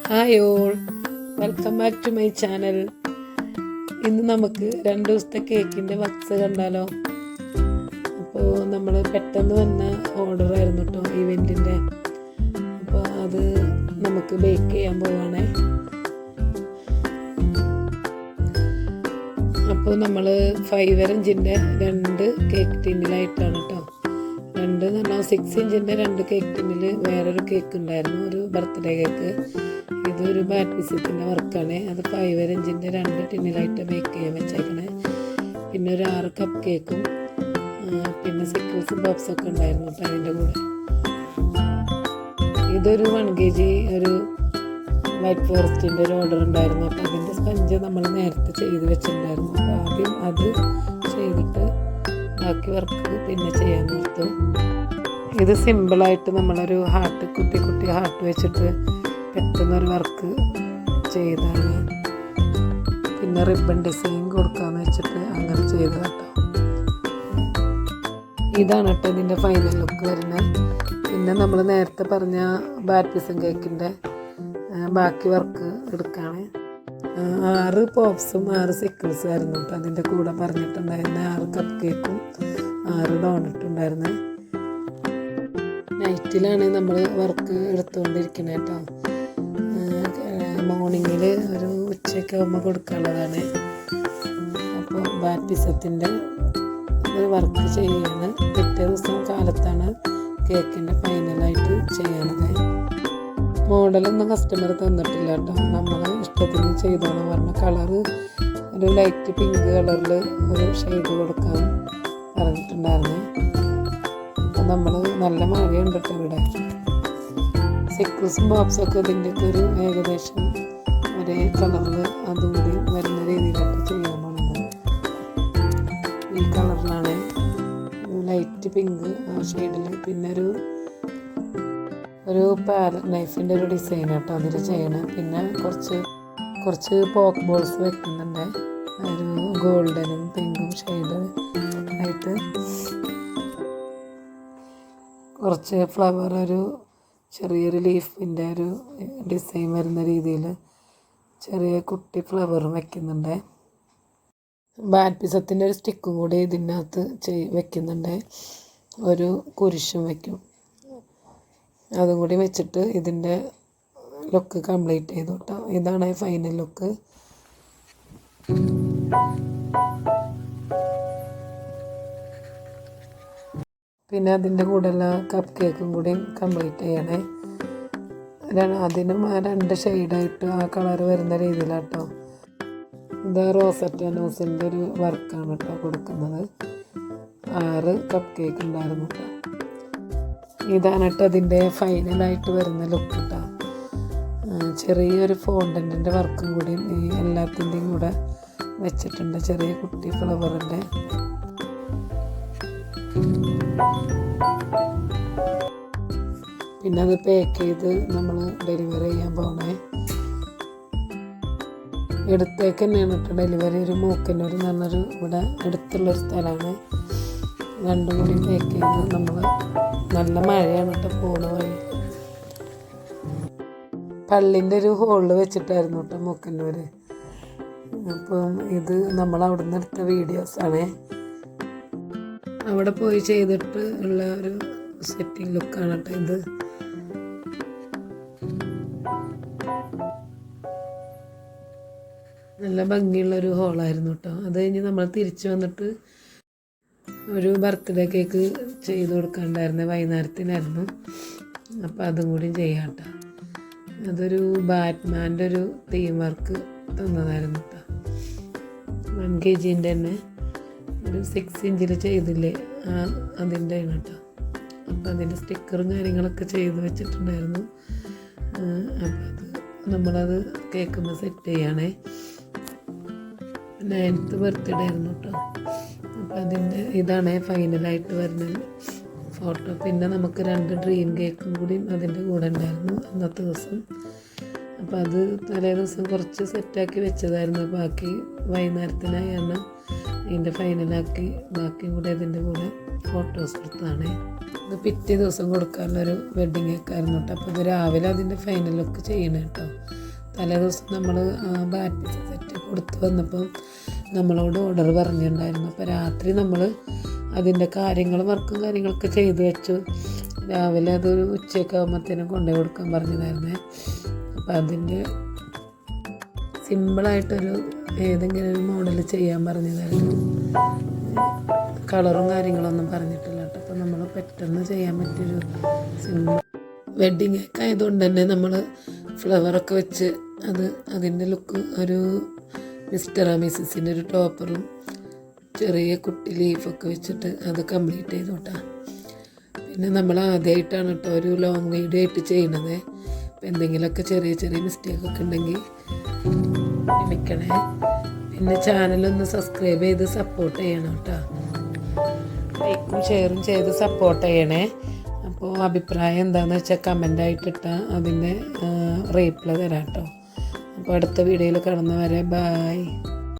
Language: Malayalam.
Hi all, welcome back to my channel. ഇന്ന് നമുക്ക് 2 ദിവസത്തെ കേക്കിൻ്റെ വക്സ് കണ്ടാലോ. അപ്പോൾ നമ്മൾ പെട്ടെന്ന് വന്ന ഓർഡറായിരുന്നു കേട്ടോ ഇവൻറ്റിൻ്റെ. അപ്പോൾ അത് നമുക്ക് ബേക്ക് ചെയ്യാൻ പോവുകയാണേ. അപ്പോൾ നമ്മൾ 5 ഇഞ്ചിൻ്റെ 2 കേക്ക് ടിന്നിലായിട്ടാണ് കേട്ടോ. 2 എന്ന് പറഞ്ഞാൽ 6 ഇഞ്ചിൻ്റെ 2 കേക്ക് ടിന്നിൽ വേറൊരു കേക്ക് ഉണ്ടായിരുന്നു, ഒരു ബർത്ത്ഡേ കേക്ക്. ഇതൊരു ബാറ്റ് പിസത്തിൻ്റെ വർക്കാണ്. അത് 5 ഇഞ്ചിൻ്റെ 2 ടിന്നിലായിട്ട് ബേക്ക് ചെയ്യാൻ വെച്ചേക്കണേ. പിന്നെ ഒരു 6 കപ്പ് കേക്കും പിന്നെ സിക്കിൾസും ബോക്സൊക്കെ ഉണ്ടായിരുന്നു കേട്ടോ അതിൻ്റെ കൂടെ. ഇതൊരു 1 kg ഒരു വൈറ്റ് ഫോറസ്റ്റിൻ്റെ ഒരു ഓർഡർ ഉണ്ടായിരുന്നു. അപ്പോൾ അതിൻ്റെ സ്പഞ്ച് നമ്മൾ നേരത്തെ ചെയ്ത് വെച്ചിട്ടുണ്ടായിരുന്നു. അപ്പോൾ ആദ്യം അത് ചെയ്തിട്ട് ബാക്കി വർക്ക് പിന്നെ ചെയ്യാൻ നിർത്തും. ഇത് സിമ്പിളായിട്ട് നമ്മളൊരു ഹാർട്ട് കുട്ടി ഹാർട്ട് വെച്ചിട്ട് പെട്ടെന്നൊരു വർക്ക് ചെയ്താണ്. പിന്നെ റിബൺ ഡിസൈൻ കൊടുക്കാമെന്ന് വെച്ചിട്ട് അങ്ങനെ ചെയ്ത് കേട്ടോ. ഇതാണ് കേട്ടോ ഇതിൻ്റെ ഫൈനൽ ലുക്ക് വരുന്നത്. പിന്നെ നമ്മൾ നേരത്തെ പറഞ്ഞ ബാറ്റ് പിസം കേക്കിൻ്റെ ബാക്കി വർക്ക് എടുക്കുകയാണ്. 6 പോപ്സും 6 സിക്കിൾസും ആയിരുന്നു കേട്ടോ അതിൻ്റെ കൂടെ പറഞ്ഞിട്ടുണ്ടായിരുന്ന. 6 കപ്പ് കേക്കും 6 ഡോണറ്റും ഉണ്ടായിരുന്നു. നൈറ്റിലാണ് നമ്മൾ വർക്ക് എടുത്തുകൊണ്ടിരിക്കുന്നത് കേട്ടോ. മോർണിംഗിൽ ഒരു ഉച്ചയ്ക്ക് ആകുമ്പോൾ കൊടുക്കാനുള്ളതാണ്. അപ്പോൾ ബാറ്റ് പിസത്തിൻ്റെ വർക്ക് ചെയ്യാണ്. പിറ്റേ ദിവസം കാലത്താണ് കേക്കിൻ്റെ ഫൈനലായിട്ട് ചെയ്യാനത്. മോഡലൊന്നും കസ്റ്റമർ തന്നിട്ടില്ല കേട്ടോ. നമ്മൾ ഇഷ്ടത്തിന് ചെയ്തോണം പറഞ്ഞ കളറ് ഒരു ലൈറ്റ് പിങ്ക് കളറിൽ ഒരു ഷെയ്ഡ് കൊടുക്കാൻ പറഞ്ഞിട്ടുണ്ടായിരുന്നു. അപ്പോൾ നമ്മൾ നല്ല മഴയുണ്ട് കേട്ടോ ഇവിടെ. സിക്കിൾസും ബോക്സൊക്കെ ഇതിൻ്റെയൊക്കെ ഒരു ഏകദേശം ഒരേ കളറിൽ അതുകൂടി വരുന്ന രീതിയിലൊക്കെ ചെയ്യാൻ പോകുന്നത്. ഈ കളറിലാണ് ലൈറ്റ് പിങ്ക് ആ ഷെയ്ഡിൽ. പിന്നെ ഒരു പാരറ്റ് നൈഫിൻ്റെ ഒരു ഡിസൈൻ കേട്ടോ അതിൽ ചെയ്യണം. പിന്നെ കുറച്ച് പോക്ക് ബോൾസ് വെക്കുന്നുണ്ട്, ഒരു ഗോൾഡനും പിങ്കും ഷെയ്ഡ് ആയിട്ട്. കുറച്ച് ഫ്ലവർ, ഒരു ചെറിയൊരു ലീഫിൻ്റെ ഒരു ഡിസൈൻ വരുന്ന രീതിയിൽ ചെറിയ കുട്ടി ഫ്ലവറും വെക്കുന്നുണ്ട്. ബാറ്റ് പിസത്തിൻ്റെ ഒരു സ്റ്റിക്കും കൂടി ഇതിനകത്ത് വെക്കുന്നുണ്ട്. ഒരു കുരിശും വയ്ക്കും. അതും കൂടി വെച്ചിട്ട് ഇതിൻ്റെ ലുക്ക് കംപ്ലീറ്റ് ചെയ്തു കേട്ടോ. ഇതാണ് ഫൈനൽ ലുക്ക്. പിന്നെ അതിൻ്റെ കൂടെയുള്ള കപ്പ് കേക്കും കൂടി കംപ്ലീറ്റ് ചെയ്യണേ. അതിനും 2 ഷെയ്ഡായിട്ട് ആ കളർ വരുന്ന രീതിയിലാട്ടോ. ഇത് റോസറ്റ നോസിൻ്റെ ഒരു വർക്കാണ് കേട്ടോ കൊടുക്കുന്നത്. 6 കപ്പ് കേക്ക് ഉണ്ടായിരുന്നു കേട്ടോ. ഇതാണ് കേട്ടോ അതിൻ്റെ ഫൈനലായിട്ട് വരുന്ന ലുക്ക് കേട്ടോ. ചെറിയൊരു ഫോണ്ടൻറ്റിൻ്റെ വർക്കും കൂടി ഈ എല്ലാത്തിൻ്റെയും കൂടെ വെച്ചിട്ടുണ്ട്, ചെറിയ കുട്ടി ഫ്ലവറിൻ്റെ. പിന്നെ അത് പാക്ക് ചെയ്ത് നമ്മൾ ഡെലിവറി ചെയ്യാൻ പോകണേ. എടുത്തേക്ക് തന്നെയാണ് കേട്ടോ ഡെലിവറി. ഒരു മൂക്കന്നൂർ എന്ന് പറഞ്ഞൊരു ഇവിടെ അടുത്തുള്ളൊരു സ്ഥലമാണ്. 2 കൂടി പാക്ക് ചെയ്ത് നമ്മൾ നല്ല മഴയാണ് കേട്ടോ പോണ വഴി. പള്ളിൻ്റെ ഒരു ഹോളിൽ വെച്ചിട്ടായിരുന്നു കേട്ടോ മൂക്കന്നൂർ. അപ്പം ഇത് നമ്മൾ അവിടെ നിന്ന് എടുത്ത വീഡിയോസാണ്. അവിടെ പോയി ചെയ്തിട്ട് ഉള്ള ഒരു സെറ്റിംഗ് ലുക്കാണ് കേട്ടോ ഇത്. നല്ല ഭംഗിയുള്ളൊരു ഹോളായിരുന്നു കേട്ടോ. അത് കഴിഞ്ഞ് നമ്മൾ തിരിച്ച് വന്നിട്ട് ഒരു ബർത്ത്ഡേ കേക്ക് ചെയ്ത് കൊടുക്കാനുണ്ടായിരുന്നു, വൈകുന്നേരത്തിനായിരുന്നു. അപ്പോൾ അതും കൂടി ചെയ്യാം കേട്ടോ. അതൊരു ബാറ്റ്മാൻ്റെ ഒരു തീം വർക്ക് തന്നതായിരുന്നു കേട്ടോ. 1 kgൻ്റെ തന്നെ ഒരു 6 ഇഞ്ചിൽ ചെയ്തില്ലേ അതിൻ്റെ ആണ് കേട്ടോ. അപ്പോൾ അതിൻ്റെ സ്റ്റിക്കറും കാര്യങ്ങളൊക്കെ ചെയ്ത് വെച്ചിട്ടുണ്ടായിരുന്നു. അപ്പോൾ നമ്മളത് കേക്കുമ്പോൾ സെറ്റ് ചെയ്യണേ. 9th ബർത്ത്ഡേ ആയിരുന്നു കേട്ടോ. അപ്പോൾ അതിൻ്റെ ഇതാണ് ഫൈനലായിട്ട് വരുന്ന ഫോട്ടോ. പിന്നെ നമുക്ക് 2 ഡ്രീം കേക്കും കൂടി അതിൻ്റെ കൂടെ ഉണ്ടായിരുന്നു അന്നത്തെ ദിവസം. അപ്പോൾ അത് തലേ ദിവസം കുറച്ച് സെറ്റാക്കി വെച്ചതായിരുന്നു. ബാക്കി വൈകുന്നേരത്തിനായാണ് അതിൻ്റെ ഫൈനലാക്കി ബാക്കിയും കൂടെ അതിൻ്റെ കൂടെ ഫോട്ടോസ് എടുത്തതാണ്. ഇത് പിറ്റേ ദിവസം കൊടുക്കാനുള്ളൊരു വെഡ്ഡിങ് കേക്കായിരുന്നു കേട്ടോ. അപ്പോൾ ഇത് രാവിലെ അതിൻ്റെ ഫൈനൽ ലുക്ക് ചെയ്യണം കേട്ടോ. തലേ ദിവസം നമ്മൾ ബാറ്റ് പീസ് സെറ്റ് കൊടുത്ത് വന്നപ്പോൾ നമ്മളോട് ഓർഡർ പറഞ്ഞിട്ടുണ്ടായിരുന്നു. അപ്പോൾ രാത്രി നമ്മൾ അതിൻ്റെ വർക്കും കാര്യങ്ങളൊക്കെ ചെയ്ത് വെച്ചു. രാവിലെ അതൊരു ഉച്ചയൊക്കെ ആകുമ്പോഴത്തേനും കൊണ്ടുപോയി കൊടുക്കാൻ പറഞ്ഞതായിരുന്നേ. അപ്പോൾ അതിൻ്റെ സിമ്പിളായിട്ടൊരു ഏതെങ്കിലും ഒരു മോഡൽ ചെയ്യാൻ പറഞ്ഞതായിരുന്നു. കളറും കാര്യങ്ങളൊന്നും പറഞ്ഞിട്ടില്ല കേട്ടോ. അപ്പോൾ നമ്മൾ പെട്ടെന്ന് ചെയ്യാൻ പറ്റിയൊരു സിമ്പിൾ വെഡ്ഡിങ് കേക്ക് ആയതുകൊണ്ട് തന്നെ നമ്മൾ ഫ്ലവറൊക്കെ വെച്ച് അതിൻ്റെ ലുക്ക് ഒരു മിസ്റ്റർ മിസ്സിൻ്റെ ഒരു ടോപ്പറും ചെറിയ കുട്ടി ലീഫൊക്കെ വെച്ചിട്ട് അത് കംപ്ലീറ്റ് ചെയ്തു കേട്ടോ. പിന്നെ നമ്മൾ ആദ്യമായിട്ടാണ് കേട്ടോ ഒരു ലോങ് വീഡിയോ ആയിട്ട് ചെയ്യണത്. അപ്പോൾ എന്തെങ്കിലുമൊക്കെ ചെറിയ ചെറിയ മിസ്റ്റേക്കൊക്കെ ഉണ്ടെങ്കിൽ ക്ഷമിക്കണേ. പിന്നെ ചാനലൊന്ന് സബ്സ്ക്രൈബ് ചെയ്ത് സപ്പോർട്ട് ചെയ്യണം കേട്ടോ. ലൈക്കും ഷെയറും ചെയ്ത് സപ്പോർട്ട് ചെയ്യണേ. അപ്പോൾ അഭിപ്രായം എന്താണെന്ന് വെച്ചാൽ കമൻ്റായിട്ടിട്ടാൽ അതിൻ്റെ റീപ്ലൈ തരാം കേട്ടോ. അപ്പോൾ അടുത്ത വീഡിയോയിൽ കാണുന്നവരെ ബായ്.